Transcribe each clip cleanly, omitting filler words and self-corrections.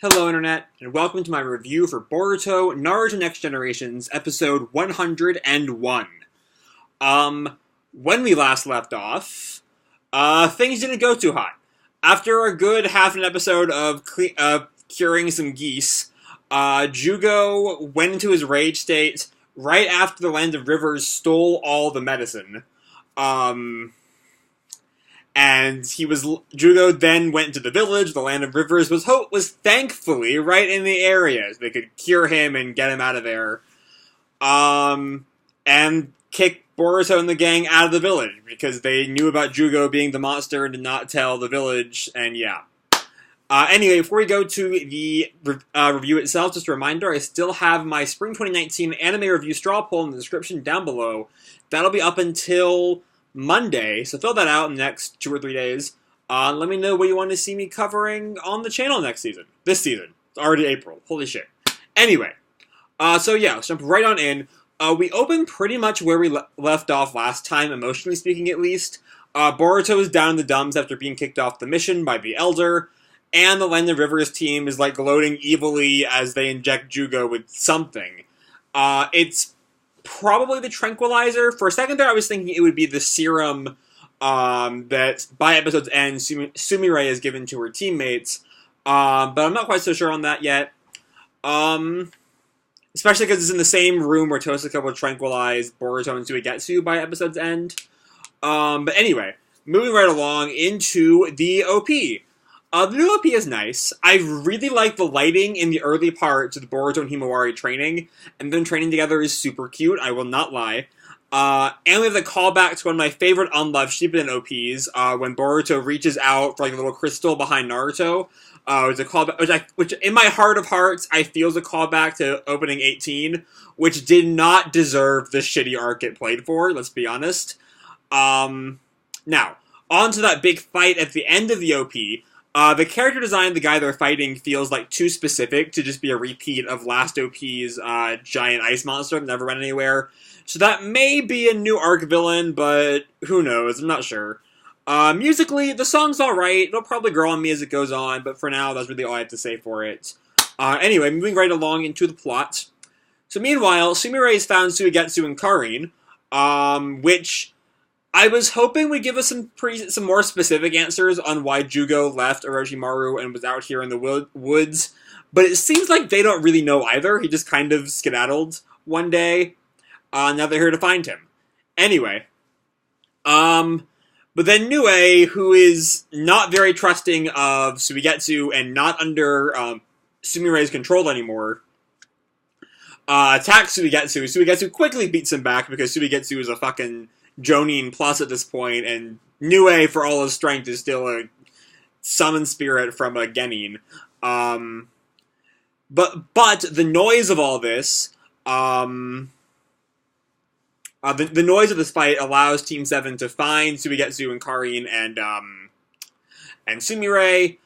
Hello Internet, and welcome to my review for Boruto Naruto Next Generations, episode 101. When we last left off, things didn't go too hot. After a good half an episode of curing some geese, Jugo went into his rage state right after the Land of Rivers stole all the medicine. And Jugo then went to the village. The Land of Rivers was thankfully right in the area. So they could cure him and get him out of there. And kick Boruto and the gang out of the village because they knew about Jugo being the monster and did not tell the village, and yeah. Anyway, before we go to the review itself, just a reminder, I still have my Spring 2019 anime review straw poll in the description down below. That'll be up until Monday, so fill that out in the next 2 or 3 days. Let me know what you want to see me covering on the channel this season. It's already April. Holy shit. Anyway, so yeah, let's jump right on in. We open pretty much where we left off last time, emotionally speaking at least. Boruto is down in the dumps after being kicked off the mission by the Elder, and the Land of Rivers team is like gloating evilly as they inject Jugo with something. It's probably the tranquilizer. For a second there, I was thinking it would be the serum that, by episode's end, Sumire is given to her teammates. But I'm not quite so sure on that yet. Especially because it's in the same room where Tosaka will tranquilize Boruto and Suigetsu by episode's end. But anyway, moving right along into the OP. The new OP is nice. I really like the lighting in the early parts of the Boruto and Himawari training, and them training together is super cute, I will not lie. And we have the callback to one of my favorite unloved Shippuden OPs, when Boruto reaches out for like a little crystal behind Naruto. It's a callback, which in my heart of hearts, I feel is a callback to opening 18, which did not deserve the shitty arc it played for, let's be honest. Now, on to that big fight at the end of the OP. The character design of the guy they're fighting feels like too specific to just be a repeat of last OP's giant ice monster that never went anywhere. So that may be a new arc villain, but who knows, I'm not sure. Musically, the song's alright. It'll probably grow on me as it goes on, but for now, that's really all I have to say for it. Anyway, moving right along into the plot. So meanwhile, Sumire has found Suigetsu and Karin, which I was hoping would give us some more specific answers on why Jugo left Orochimaru and was out here in the woods, but it seems like they don't really know either. He just kind of skedaddled one day. Now they're here to find him. Anyway, but then Nue, who is not very trusting of Suigetsu and not under Sumire's control anymore, attacks Suigetsu. Suigetsu quickly beats him back because Suigetsu is a fucking Jonin plus at this point, and Nue, for all his strength, is still a summon spirit from a Genin. But the noise of all this, the noise of this fight allows Team 7 to find Suigetsu and Karin and Sumire.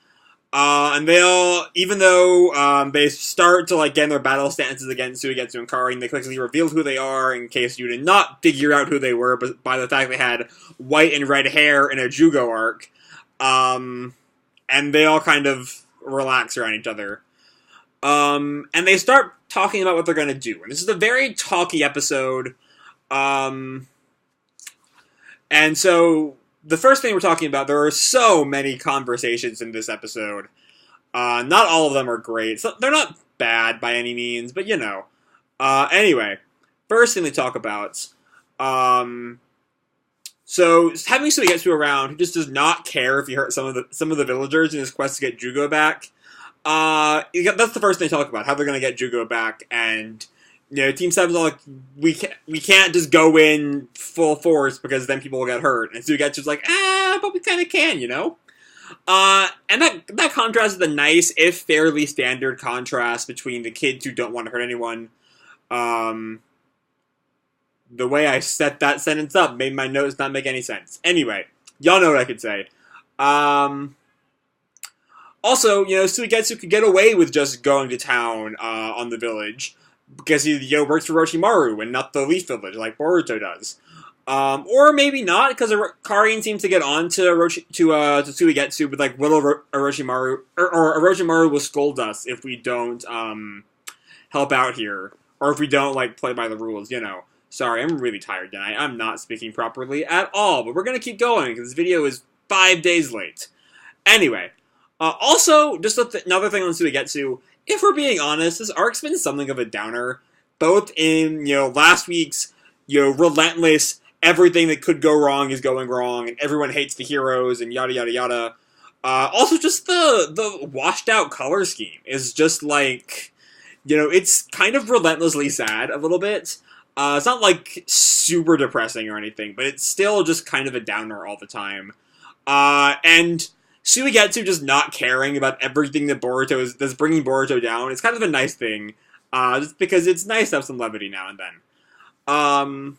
And they all, even though they start to like get in their battle stances against Suigetsu and Karin, they quickly reveal who they are in case you did not figure out who they were, but by the fact they had white and red hair in a Jugo arc. And they all kind of relax around each other. And they start talking about what they're going to do. And this is a very talky episode. And so the first thing we're talking about, there are so many conversations in this episode. Not all of them are great. So they're not bad by any means, but you know. Anyway, first thing they talk about. So having Suigetsu around, who just does not care if he hurt some of the villagers in his quest to get Jugo back. That's the first thing they talk about, how they're going to get Jugo back, and you know, Team 7's all like, we can't just go in full force because then people will get hurt. And Suigetsu's like, but we kind of can, you know? And that contrasts the nice, if fairly standard contrast between the kids who don't want to hurt anyone. The way I set that sentence up made my notes not make any sense. Anyway, y'all know what I could say. Also, you know, Suigetsu could get away with just going to town on the village, because he works for Orochimaru and not the Leaf Village like Boruto does. Or maybe not, because Karin seems to get on to Suigetsu with like, will Orochimaru or Orochimaru will scold us if we don't help out here, or if we don't like play by the rules. Sorry, I'm really tired tonight. I'm not speaking properly at all, but we're gonna keep going because this video is 5 days late. Anyway, also just another thing on Suigetsu. If we're being honest, this arc's been something of a downer, both in last week's relentless, everything that could go wrong is going wrong, and everyone hates the heroes, and yada yada yada. Also, just the washed out color scheme is just like, it's kind of relentlessly sad a little bit. It's not like super depressing or anything, but it's still just kind of a downer all the time. And Suigetsu just not caring about everything that that's bringing Boruto down. It's kind of a nice thing, just because it's nice to have some levity now and then.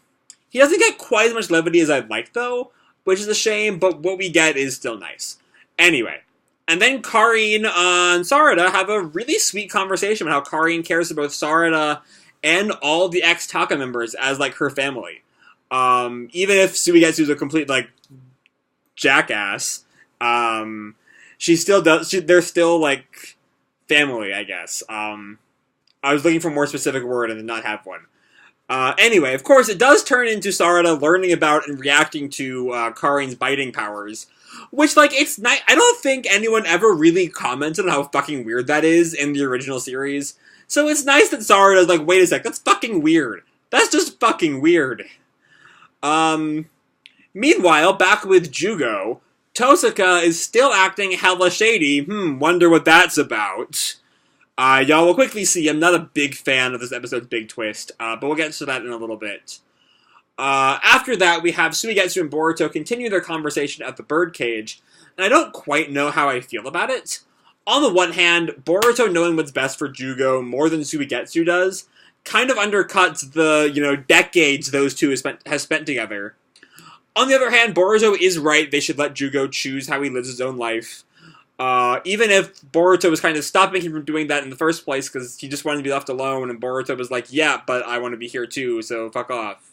He doesn't get quite as much levity as I'd like, though, which is a shame, but what we get is still nice. Anyway, and then Karin and Sarada have a really sweet conversation about how Karin cares for both Sarada and all the ex-Taka members as, like, her family. Even if Suigetsu's a complete, like, jackass, she still does, they're still, like, family, I guess. I was looking for a more specific word and did not have one. Anyway, of course, it does turn into Sarada learning about and reacting to Karin's biting powers, which, like, it's nice. I don't think anyone ever really commented on how fucking weird that is in the original series. So it's nice that Sarada's like, wait a sec, that's fucking weird. That's just fucking weird. Meanwhile, back with Jugo, Tosaka is still acting hella shady. Wonder what that's about. Y'all will quickly see I'm not a big fan of this episode's big twist, but we'll get to that in a little bit. After that, we have Suigetsu and Boruto continue their conversation at the birdcage, and I don't quite know how I feel about it. On the one hand, Boruto knowing what's best for Jugo more than Suigetsu does kind of undercuts the, decades those two have spent together. On the other hand, Boruto is right, they should let Jugo choose how he lives his own life. Even if Boruto was kind of stopping him from doing that in the first place because he just wanted to be left alone, and Boruto was like, yeah, but I want to be here too, so fuck off.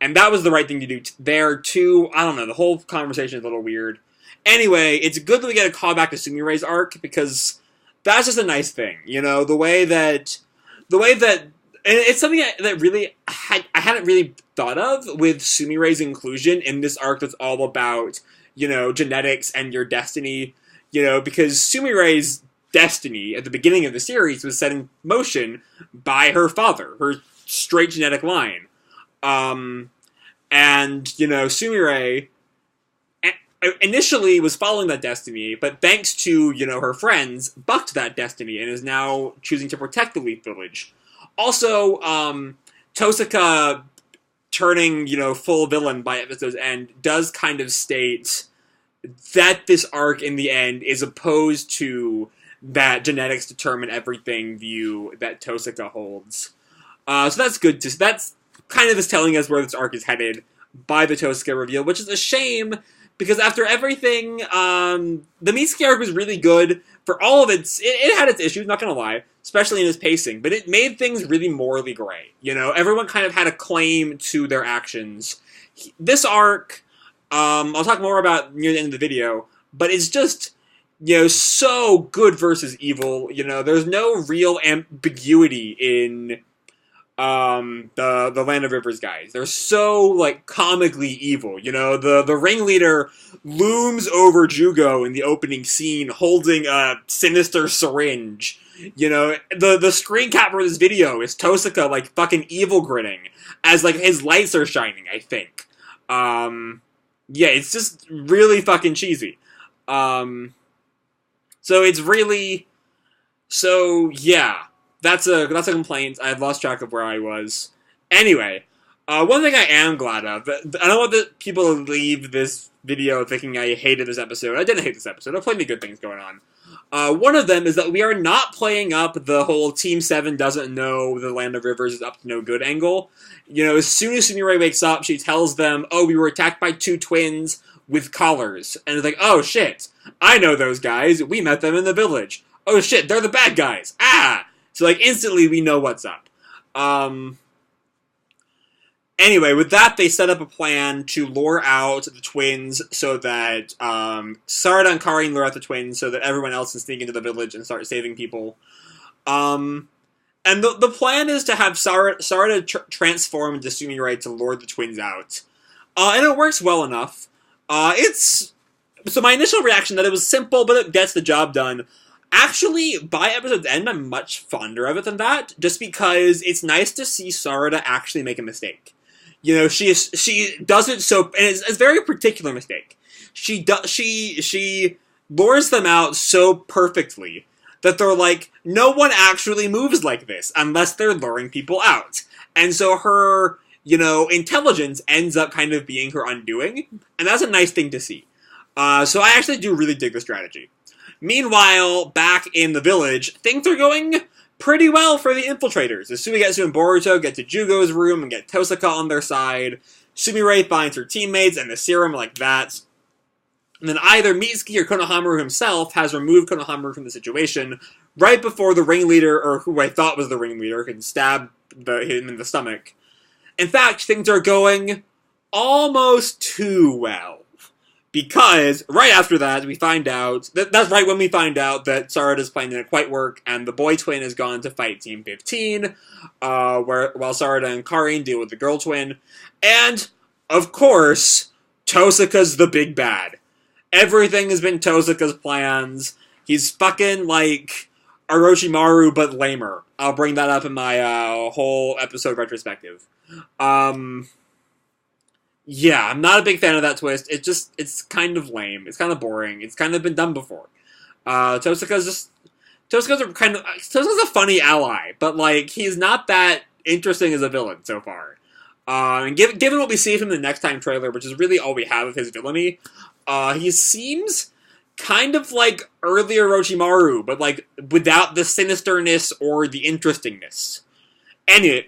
And that was the right thing to do there too. I don't know, the whole conversation is a little weird. Anyway, it's good that we get a call back to Sumire's arc, because that's just a nice thing, the way that, and it's something that really, I hadn't really thought of with Sumire's inclusion in this arc that's all about, genetics and your destiny, because Sumire's destiny at the beginning of the series was set in motion by her father, her straight genetic line. And, Sumire initially was following that destiny, but thanks to, her friends, bucked that destiny and is now choosing to protect the Leaf Village. Also, Tosaka turning, full villain by episode's end does kind of state that this arc in the end is opposed to that genetics determine everything view that Tosaka holds. So that's good. That's kind of is telling us where this arc is headed by the Tosaka reveal, which is a shame, because after everything, the Mitsuki arc was really good. For all of it had its issues, not gonna lie, especially in its pacing, but it made things really morally gray. Everyone kind of had a claim to their actions. This arc, I'll talk more about near the end of the video, but it's just, so good versus evil. There's no real ambiguity in the Land of Rivers guys. They're so, like, comically evil. The ringleader looms over Jugo in the opening scene holding a sinister syringe. The screen cap for this video is Tosaka, like, fucking evil grinning as, like, his lights are shining, I think. Yeah, it's just really fucking cheesy. So it's really... So, yeah. That's a complaint. I had lost track of where I was. Anyway, one thing I am glad of, I don't want the people to leave this video thinking I hated this episode. I didn't hate this episode. There are plenty of good things going on. One of them is that we are not playing up the whole Team 7 doesn't know the Land of Rivers is up to no good angle. As soon as Sumire wakes up, she tells them, oh, we were attacked by 2 twins with collars. And it's like, oh, shit. I know those guys. We met them in the village. Oh, shit, they're the bad guys. Ah! So, like, instantly we know what's up. Anyway, with that, they set up a plan to lure out the twins so that Sarada and Karin lure out the twins so that everyone else can sneak into the village and start saving people. And the plan is to have Sarada transform into Sumire to lure the twins out. And it works well enough. So my initial reaction that it was simple, but it gets the job done. Actually, by episode's end, I'm much fonder of it than that, just because it's nice to see Sarada actually make a mistake. You know, she does it so, and it's a very particular mistake. She lures them out so perfectly that they're like, no one actually moves like this unless they're luring people out. And so her, intelligence ends up kind of being her undoing, and that's a nice thing to see. So I actually do really dig the strategy. Meanwhile, back in the village, things are going pretty well for the infiltrators. As Sumigetsu and Boruto get to Jugo's room and get Tosaka on their side, Sumire finds her teammates and the serum like that. And then either Mitsuki or Konohamaru himself has removed Konohamaru from the situation right before the ringleader, or who I thought was the ringleader, can stab him in the stomach. In fact, things are going almost too well. Because right after that, we find out, that's right when we find out that Sarada's plan didn't quite work, and the boy twin has gone to fight Team 15, while Sarada and Karin deal with the girl twin. And, of course, Tosaka's the big bad. Everything has been Tosaka's plans. He's fucking like Orochimaru, but lamer. I'll bring that up in my whole episode retrospective. Yeah, I'm not a big fan of that twist. It's kind of lame. It's kind of boring. It's kind of been done before. Tosaka's a funny ally, but like he's not that interesting as a villain so far. And given what we see from the Next Time trailer, which is really all we have of his villainy, he seems kind of like earlier Orochimaru, but like without the sinisterness or the interestingness. Anyway,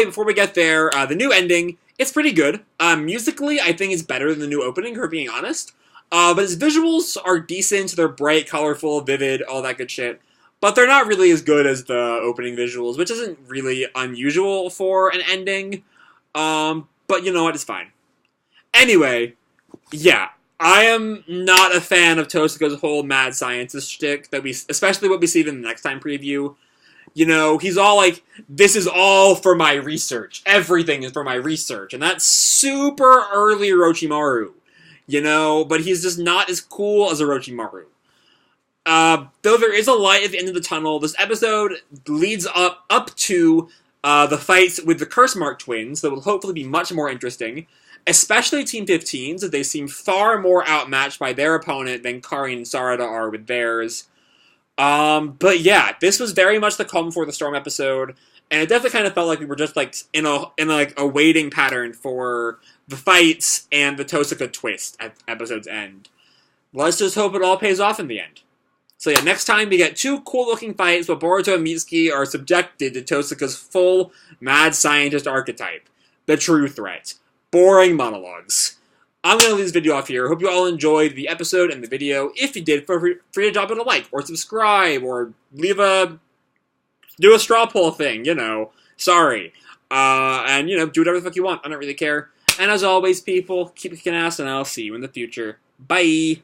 before we get there, the new ending. It's pretty good. Musically, I think it's better than the new opening, for being honest. But its visuals are decent. They're bright, colorful, vivid, all that good shit. But they're not really as good as the opening visuals, which isn't really unusual for an ending. But you know what? It's fine. Anyway, yeah. I am not a fan of Tosaka's whole mad scientist shtick, especially what we see in the Next Time preview. He's all like, this is all for my research. Everything is for my research. And that's super early Orochimaru. But he's just not as cool as Orochimaru. Though there is a light at the end of the tunnel, this episode leads up to the fights with the Curse Mark twins that will hopefully be much more interesting. Especially Team 15's, as they seem far more outmatched by their opponent than Karin and Sarada are with theirs. But yeah, this was very much the calm before the storm episode, and it definitely kind of felt like we were just like in a waiting pattern for the fights and the Tosaka twist at episode's end. Let's just hope it all pays off in the end. So yeah, next time we get two cool-looking fights, but Boruto and Mitsuki are subjected to Tosaka's full mad scientist archetype, the true threat, boring monologues. I'm going to leave this video off here. Hope you all enjoyed the episode and the video. If you did, feel free to drop it a like, or subscribe, or do a straw poll thing, Sorry. And, do whatever the fuck you want. I don't really care. And as always, people, keep kicking ass, and I'll see you in the future. Bye!